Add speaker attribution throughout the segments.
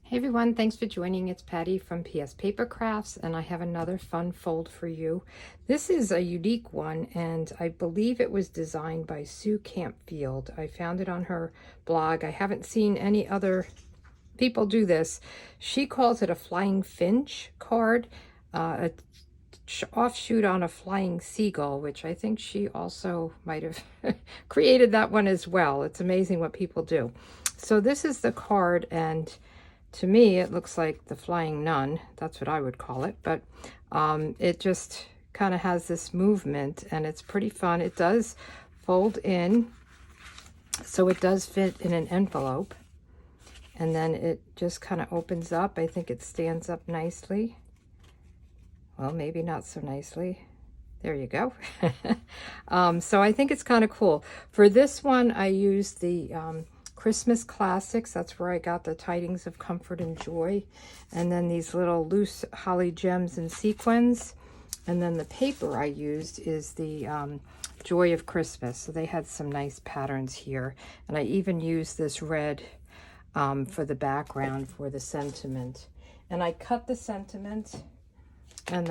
Speaker 1: Hey everyone, thanks for joining. It's Patty from pspapercrafts, and I have another fun fold for you. This is a unique one, and I believe it was designed by Sue Campfield. I found it on her blog. I haven't seen any other people do this. She calls it a Flying Finch card, a offshoot on a flying seagull, which I think she also might have created that one as well. It's amazing what people do. So this is the card, and to me, it looks like the Flying Nun. That's what I would call it. But it just kind of has this movement, and it's pretty fun. It does fold in, so it does fit in an envelope. And then it just kind of opens up. I think it stands up nicely. Well, maybe not so nicely. There you go. So I think it's kind of cool. For this one, I used the Christmas Classics. That's where I got the Tidings of Comfort and Joy. And then these little loose holly gems and sequins. And then the paper I used is the Joy of Christmas. So they had some nice patterns here. And I even used this red for the background for the sentiment. And I cut the sentiment and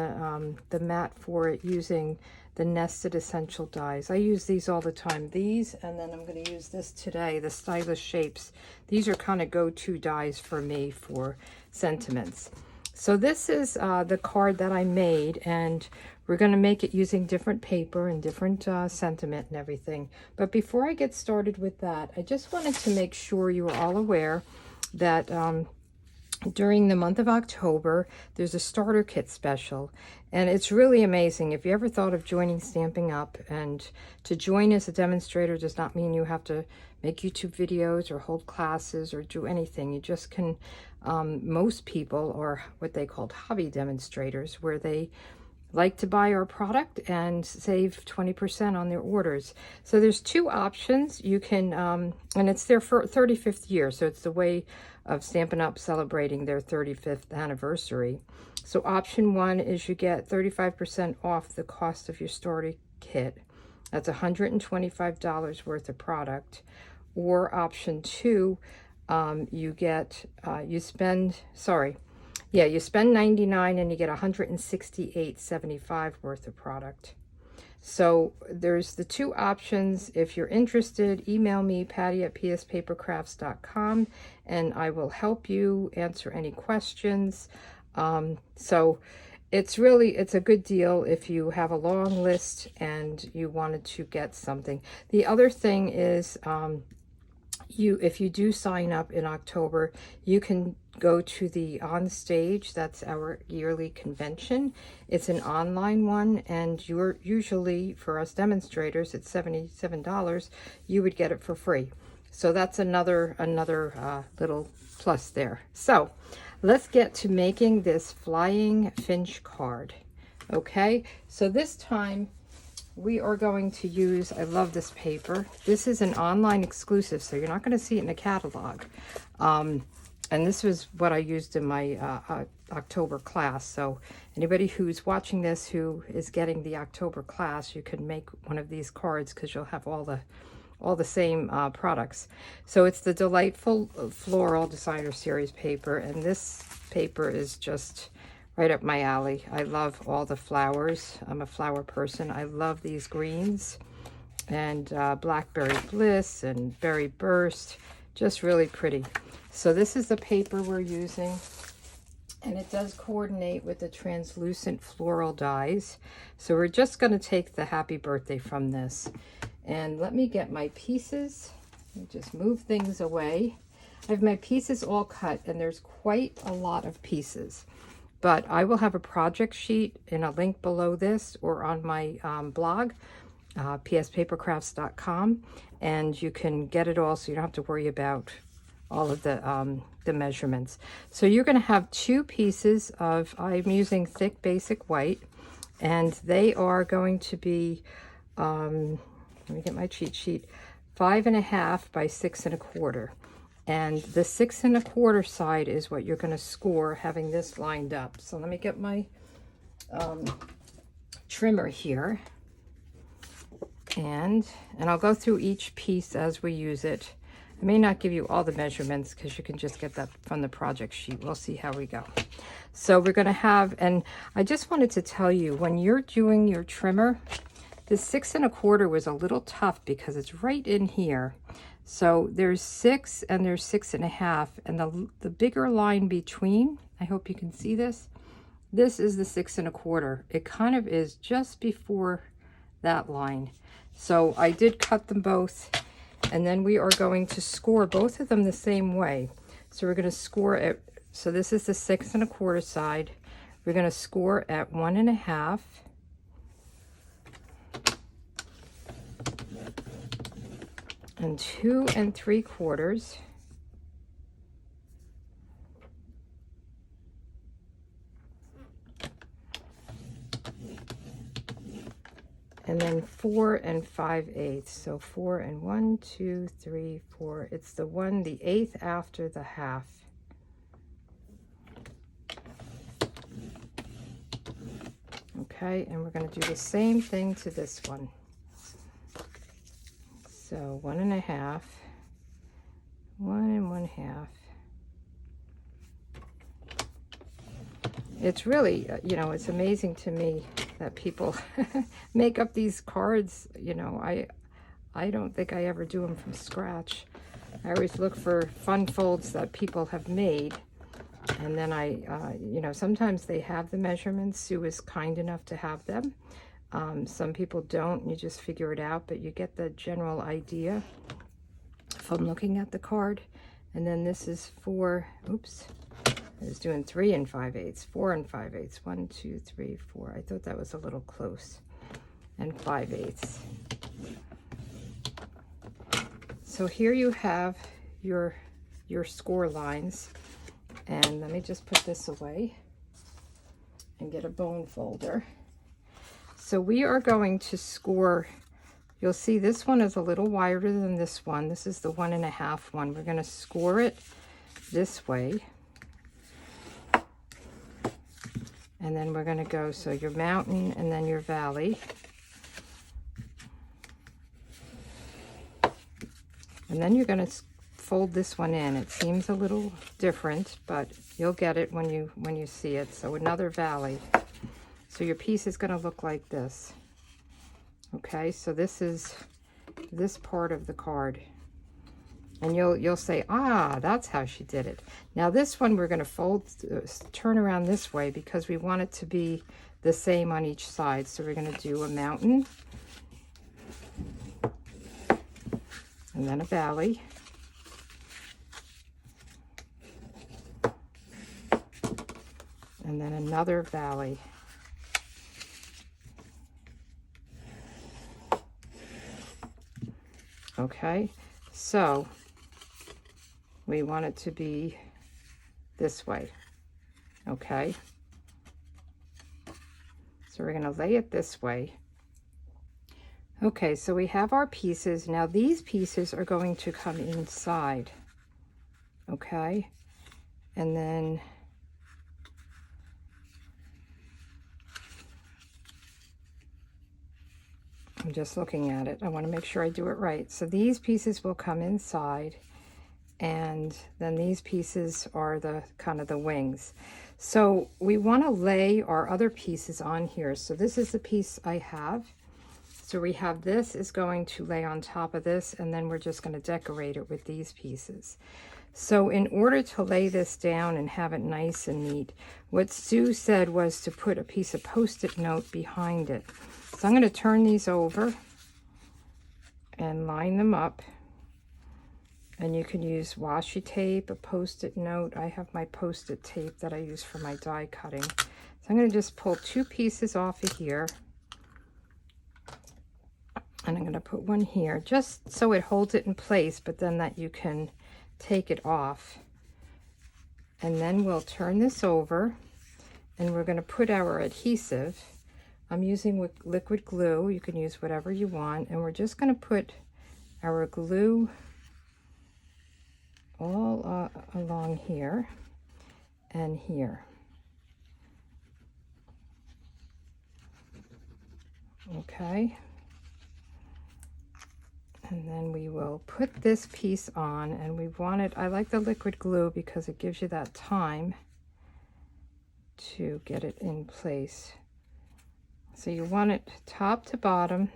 Speaker 1: the mat for it using the nested essential dies. I use these all the time. These, and then I'm going to use this today, the Stylish Shapes. These are kind of go-to dies for me for sentiments. So this is the card that I made, and we're going to make it using different paper and different sentiment and everything. But before I get started with that, I just wanted to make sure you are all aware that during the month of October, there's a starter kit special, and it's really amazing. If you ever thought of joining Stampin' Up, and to join as a demonstrator does not mean you have to make YouTube videos or hold classes or do anything. You just can, most people are what they called hobby demonstrators, where they like to buy our product and save 20% on their orders. So there's two options. You can, and it's their 35th year, so it's the way of Stampin' Up celebrating their 35th anniversary. So option one is you get 35% off the cost of your starter kit. That's $125 worth of product. Or option two, you spend $99 and you get $168.75 worth of product. So there's the two options. If you're interested, email me, patty@pspapercrafts.com, and I will help you answer any questions. So it's a good deal if you have a long list and you wanted to get something. The other thing is, if you do sign up in October, you can go to the On Stage. That's our yearly convention. It's an online one, and you're usually, for us demonstrators, it's $77. You would get it for free. So that's another little plus there. So let's get to making this Flying Finch card. Okay, so this time we are going to use, I love this paper. This is an online exclusive, so you're not going to see it in a catalog. And this was what I used in my October class. So anybody who's watching this who is getting the October class, you can make one of these cards because you'll have all the same products. So it's the Delightful Floral Designer Series paper, and this paper is just right up my alley. I love all the flowers. I'm a flower person. I love these greens and Blackberry Bliss and Berry Burst. Just really pretty. So this is the paper we're using, and it does coordinate with the translucent floral dies. So we're just going to take the Happy Birthday from this. And let me get my pieces. Let me just move things away. I have my pieces all cut, and there's quite a lot of pieces. But I will have a project sheet in a link below this or on my blog, pspapercrafts.com, and you can get it all, so you don't have to worry about all of the measurements. So you're going to have two pieces of, I'm using thick basic white, and they are going to be, let me get my cheat sheet, 5.5 by 6 1/4. And the 6 1/4 side is what you're going to score having this lined up. So let me get my trimmer here. And I'll go through each piece as we use it. I may not give you all the measurements because you can just get that from the project sheet. We'll see how we go. So we're going to have, and I just wanted to tell you, when you're doing your trimmer, the 6 1/4 was a little tough because it's right in here. So there's 6 and there's 6 1/2, and the bigger line between, I hope you can see this. This is the 6 1/4. It kind of is just before that line. So I did cut them both, and then we are going to score both of them the same way. So we're going to score at, so this is the 6 1/4 side. We're going to score at 1 1/2. And 2 3/4. And then 4 5/8. So 4 and 1, 2, 3, 4. It's the 1/8 after the half. Okay, and we're going to do the same thing to this one. So 1 1/2, 1 1/2. It's really, you know, it's amazing to me that people make up these cards. You know, I don't think I ever do them from scratch. I always look for fun folds that people have made, and then you know, sometimes they have the measurements. Sue is kind enough to have them. Some people don't, and you just figure it out, but you get the general idea from looking at the card. And then this is 4, oops, I was doing 3 5/8, 4 5/8, 1, 2, 3, 4. I thought that was a little close, and 5/8. So here you have your score lines, and let me just put this away and get a bone folder. So we are going to score, you'll see this one is a little wider than this one. This is the 1 1/2 one. We're going to score it this way. And then we're going to go, so your mountain and then your valley. And then you're going to fold this one in. It seems a little different, but you'll get it when you see it. So another valley. So your piece is going to look like this. Okay, so this is this part of the card. And you'll say, ah, that's how she did it. Now this one we're going to fold, turn around this way because we want it to be the same on each side. So we're going to do a mountain, and then a valley, and then another valley. Okay, so we want it to be this way. Okay, so we're going to lay it this way. Okay, so we have our pieces. Now these pieces are going to come inside. Okay, and then I'm just looking at it. I want to make sure I do it right. So these pieces will come inside, and then these pieces are the kind of the wings. So we want to lay our other pieces on here. So this is the piece I have. So we have this is going to lay on top of this, and then we're just going to decorate it with these pieces. So in order to lay this down and have it nice and neat, what Sue said was to put a piece of Post-it note behind it. So I'm going to turn these over and line them up. And you can use washi tape, a Post-it note. I have my Post-it tape that I use for my die cutting. So I'm going to just pull 2 pieces off of here. And I'm going to put one here just so it holds it in place, but then that you can take it off. And then we'll turn this over, and we're going to put our adhesive. I'm using liquid glue. You can use whatever you want. And we're just going to put our glue all along here and here. Okay. And then we will put this piece on, and we want it, I like the liquid glue because it gives you that time to get it in place. So you want it top to bottom,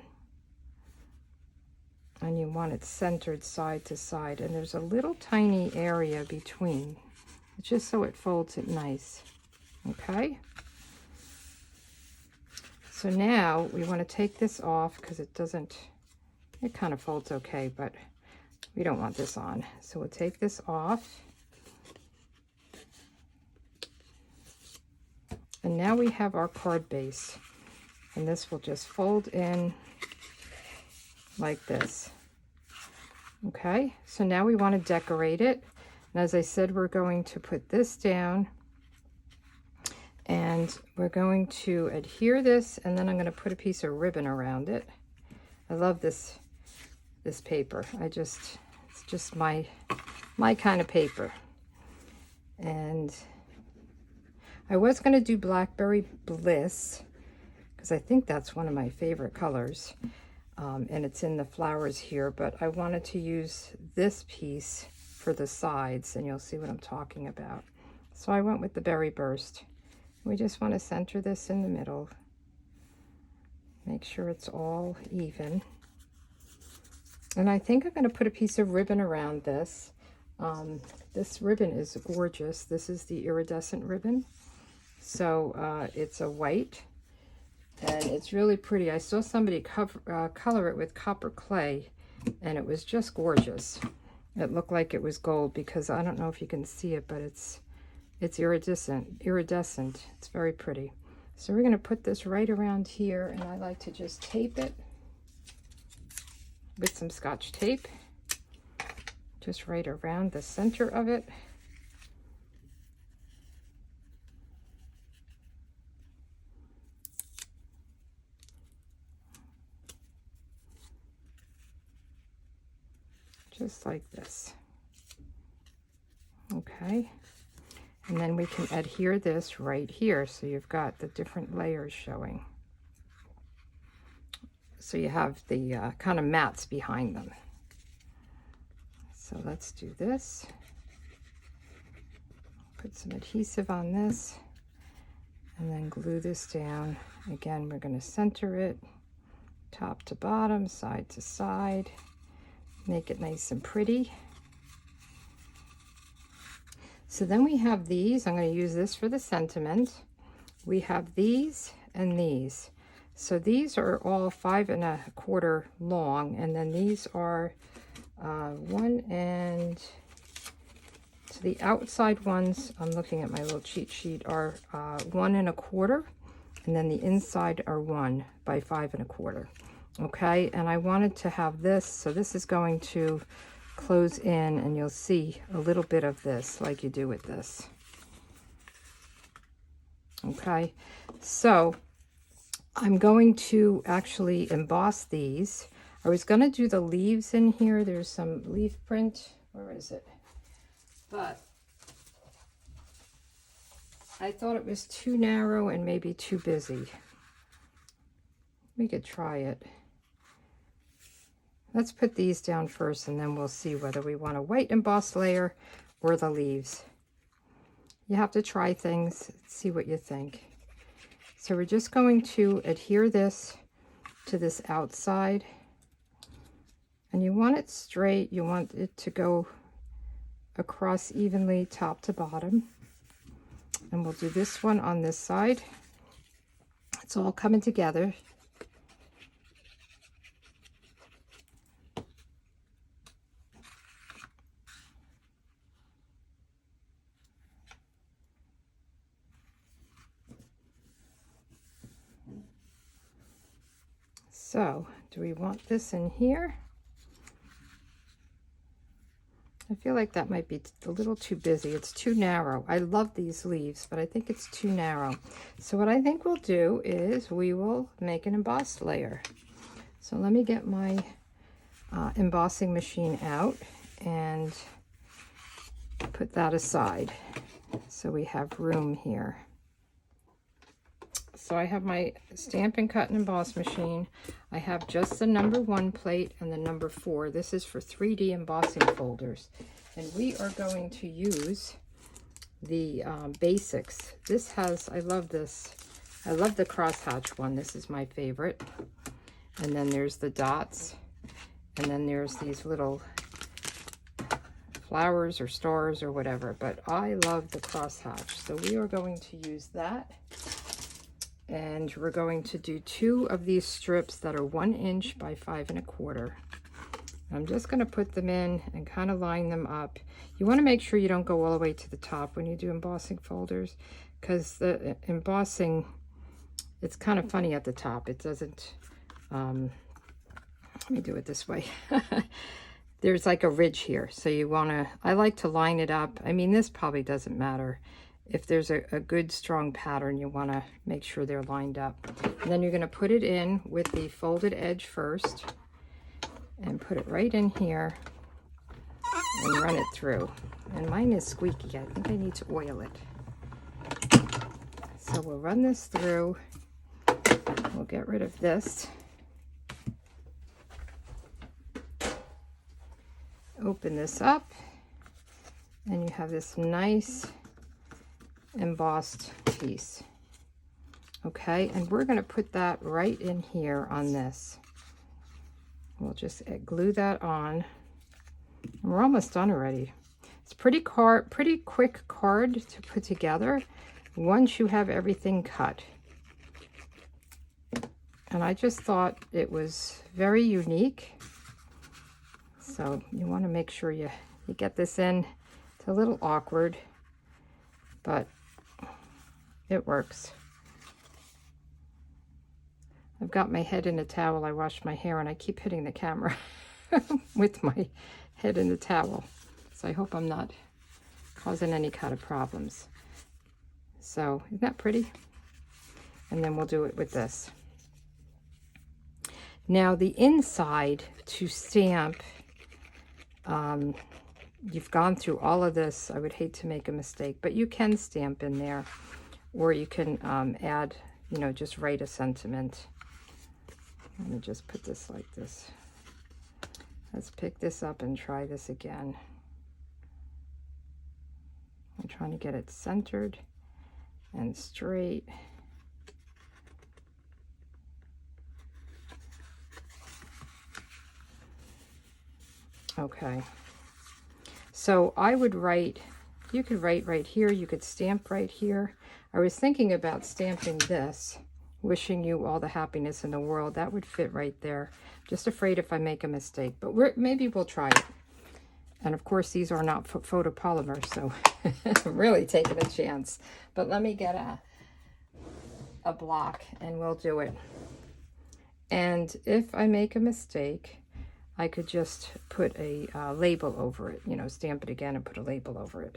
Speaker 1: and you want it centered side to side, and there's a little tiny area between, just so it folds it nice. Okay, so now we want to take this off because it kind of folds okay, but we don't want this on. So we'll take this off. And now we have our card base, and this will just fold in like this. Okay, so now we want to decorate it. And as I said, we're going to put this down, and we're going to adhere this, and then I'm going to put a piece of ribbon around it. I love this paper. It's just my kind of paper. And I was going to do Blackberry Bliss because I think that's one of my favorite colors. And it's in the flowers here, but I wanted to use this piece for the sides, and you'll see what I'm talking about. So I went with the Berry Burst. We just want to center this in the middle. Make sure it's all even. And I think I'm going to put a piece of ribbon around this. This ribbon is gorgeous. This is the iridescent ribbon. So it's a white, and it's really pretty. I saw somebody color it with copper clay, and it was just gorgeous. It looked like it was gold because I don't know if you can see it, but it's iridescent. It's very pretty. So we're going to put this right around here, and I like to just tape it with some Scotch tape, just right around the center of it. Just like this. Okay, and then we can adhere this right here, so you've got the different layers showing. So you have the kind of mats behind them. So let's do this. Put some adhesive on this, and then glue this down. Again, we're going to center it top to bottom, side to side. Make it nice and pretty. So then we have these. I'm going to use this for the sentiment. We have these and these. So these are all 5 1/4 long, and then these are 1 and so the outside ones, I'm looking at my little cheat sheet, are 1 1/4, and then the inside are 1 by 5 1/4. Okay, and I wanted to have this, so this is going to close in, and you'll see a little bit of this like you do with this. Okay, so I'm going to actually emboss these. I was going to do the leaves in here. There's some leaf print. Where is it? But I thought it was too narrow and maybe too busy. We could try it. Let's put these down first, and then we'll see whether we want a white embossed layer or the leaves. You have to try things, see what you think. So we're just going to adhere this to this outside, and you want it straight. You want it to go across evenly top to bottom. And we'll do this one on this side. It's all coming together. So, do we want this in here? I feel like that might be a little too busy. It's too narrow. I love these leaves, but I think it's too narrow. So what I think we'll do is we will make an embossed layer. So let me get my embossing machine out and put that aside so we have room here. So I have my stamp and cut and emboss machine. I have just the number 1 plate and the number 4. This is for 3D embossing folders. And we are going to use the basics. This has, I love this. I love the crosshatch one. This is my favorite. And then there's the dots. And then there's these little flowers or stars or whatever, but I love the crosshatch. So we are going to use that, and we're going to do 2 of these strips that are 1 inch by 5 1/4. I'm just going to put them in and kind of line them up. You want to make sure you don't go all the way to the top when you do embossing folders, because the embossing, it's kind of funny at the top. It doesn't, let me do it this way. There's like a ridge here, so you want to, I like to line it up. I mean, this probably doesn't matter. If there's a good strong pattern, you want to make sure they're lined up. And then you're going to put it in with the folded edge first and put it right in here and run it through. And mine is squeaky. I think I need to oil it. So we'll run this through. We'll get rid of this. Open this up, and you have this nice embossed piece. Okay, and we're going to put that right in here on this. We'll just glue that on. And we're almost done already. It's pretty quick card to put together once you have everything cut. And I just thought it was very unique. So you want to make sure you get this in. It's a little awkward, but it works. I've got my head in a towel. I washed my hair and I keep hitting the camera with my head in the towel. So I hope I'm not causing any kind of problems. So isn't that pretty? And then we'll do it with this. Now the inside to stamp, you've gone through all of this. I would hate to make a mistake, but you can stamp in there, or you can add, you know, just write a sentiment. Let me just put this like this. Let's pick this up and try this again. I'm trying to get it centered and straight. Okay, so I would write, you could write right here, you could stamp right here. I was thinking about stamping this, wishing you all the happiness in the world. That would fit right there. Just afraid if I make a mistake, but maybe we'll try it. And of course, these are not photopolymer, so I'm really taking a chance. But let me get a block and we'll do it. And if I make a mistake, I could just put a label over it, you know, stamp it again and put a label over it.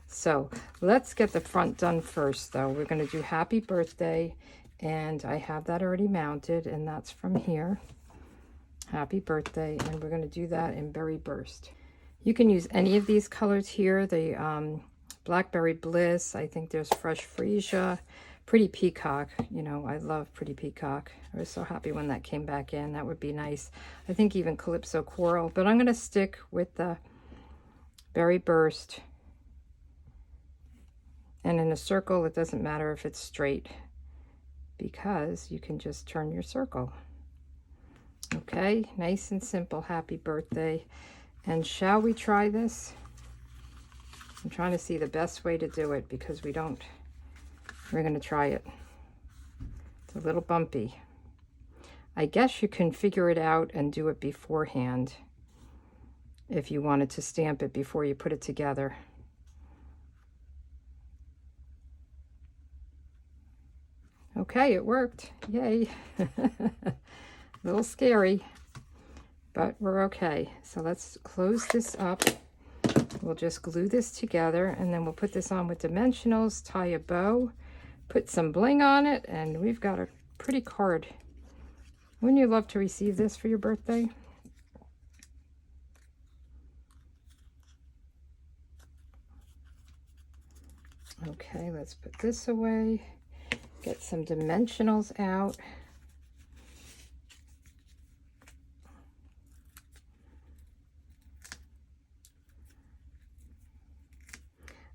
Speaker 1: So let's get the front done first, though. We're going to do happy birthday, and I have that already mounted, and that's from here. Happy birthday, and we're going to do that in Berry Burst. You can use any of these colors here. The Blackberry Bliss, I think there's Fresh Freesia, Pretty Peacock. You know, I love Pretty Peacock. I was so happy when that came back in. That would be nice. I think even Calypso Coral, but I'm going to stick with the Berry Burst. And in a circle, it doesn't matter if it's straight, because you can just turn your circle. Okay, nice and simple. Happy birthday. And shall we try this? I'm trying to see the best way to do it, because we're going to try it. It's a little bumpy. I guess you can figure it out and do it beforehand if you wanted to stamp it before you put it together. Okay, it worked. Yay. A little scary, but we're okay. So let's close this up. We'll just glue this together, and then we'll put this on with dimensionals, tie a bow, put some bling on it, and we've got a pretty card. Wouldn't you love to receive this for your birthday? Okay, let's put this away. Get some dimensionals out.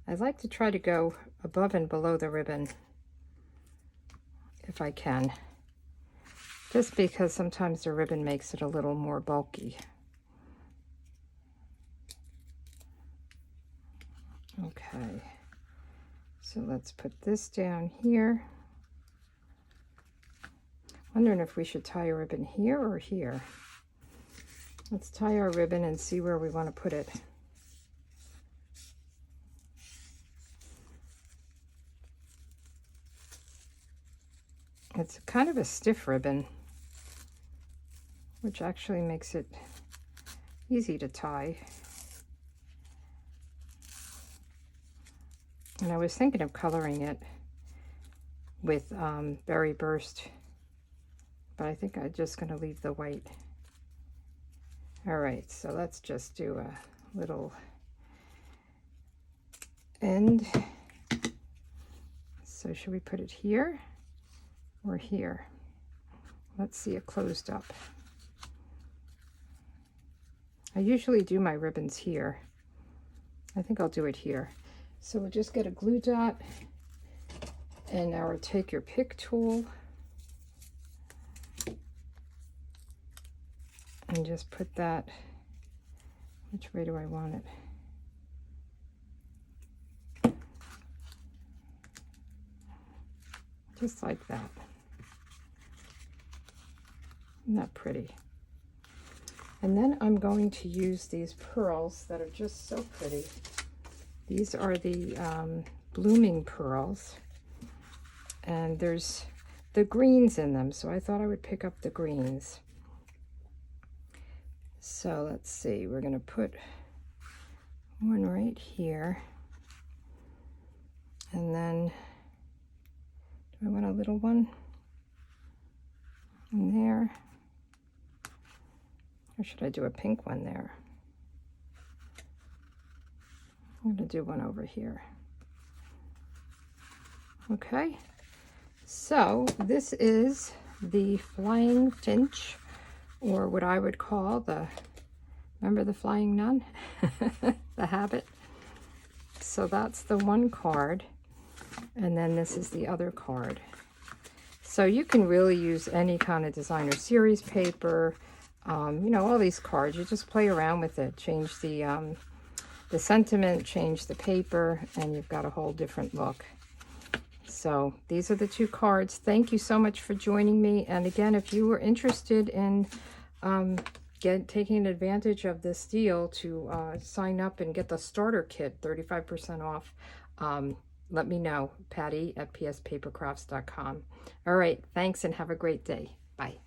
Speaker 1: I like to try to go above and below the ribbon if I can, just because sometimes the ribbon makes it a little more bulky. Okay, so let's put this down here. Wondering if we should tie a ribbon here or here. Let's tie our ribbon and see where we want to put it. It's kind of a stiff ribbon, which actually makes it easy to tie. And I was thinking of coloring it with Berry Burst, but I think I'm just going to leave the white. All right, so let's just do a little end. So should we put it here or here? Let's see it closed up. I usually do my ribbons here. I think I'll do it here. So we'll just get a glue dot and our take your pick tool and just put that, which way do I want it? Just like that. Isn't that pretty? And then I'm going to use these pearls that are just so pretty. These are the blooming pearls, and there's the greens in them, so I thought I would pick up the greens. So let's see, we're going to put one right here, and then do I want a little one in there, or should I do a pink one there? I'm going to do one over here. Okay, so this is the Flying Finch, or what I would call the, remember the Flying Nun? The habit. So that's the one card, and then this is the other card. So you can really use any kind of designer series paper, you know, all these cards. You just play around with it, change the sentiment, change the paper, and you've got a whole different look. So these are the two cards. Thank you so much for joining me. And again, if you were interested in taking advantage of this deal to sign up and get the starter kit, 35% off, let me know, Patty at pspapercrafts.com. All right, thanks and have a great day. Bye.